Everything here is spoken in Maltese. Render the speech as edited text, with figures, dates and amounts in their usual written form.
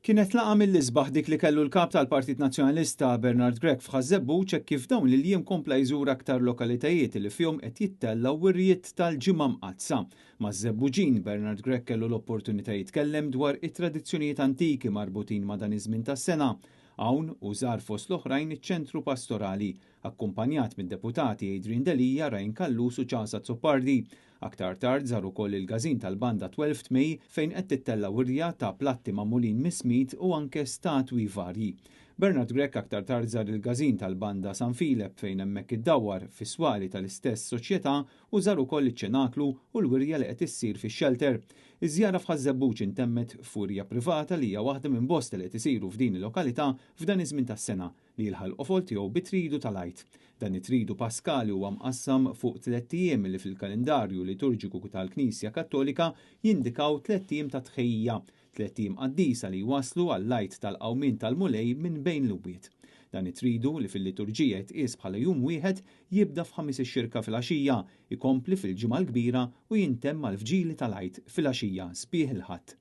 Kienet laqa mill-isbaħ dik li kellu l-kap tal-Partit Nazzjonalista Bernard Grech f'Ħażebbuġ hekk kif dawn il-jiem kompla jżur aktar lokalitajiet li fihom qed jittellaw wirjiet tal-ġimgħa mqazza. Maż-Żebbuġin Bernard Grech kellu l-opportunità jitkellem dwar it-tradizzjonijiet antiki marbutin ma' dan iż-żmien tas-sena. Hawn użar fost l-oħrajn iċ-ċentru pastorali, akkumpanjat mid-deputati Adrian Delija, Rajn Kallus u Ċasa Zoppardi. Aktar tard żar ukoll il-Gażin tal-Banda 12 Mej fejn qed tittella wirja ta' platti magħmulin mis-smid u anke statwi varji. Bernard Grech aktar tard żar il-Gażin tal-Banda San Filip fejn hemmhekk iddawwar fis-swali tal-istess soċjetà u żar ukoll iċ-ċenaklu u l-wirja li qed issir fix-shelter. Iż-żjara f'Ħażebbuġ intemmet furja privata li hija waħda minn bosta li qed isiru f'din il-lokalità f'dan iż-żmien tas-sena li l-ħolqofol tiegħu bitridu tal-Għid. Dan it-tridu Paskali huwa mqassam fuq 3 ijiem li fil-kalendarju liturġiku tal-Knisja Kattolika jindikaw 3 ijiem ta' tħejjija, 3 ijiem qaddisa li jwasslu għall-Għid tal-qawmien tal-mulej minn bejn l-ubiet. Dan it-tridu li fil-liturġija jitqies bħala jum wieħed jibda f'5 ix-xirka fil-għaxija, ikompli fil-ġimgħa l-kbira u jintemm mal-fġieli tal-Għid fil-għaxija sbieħ il-Ħadd.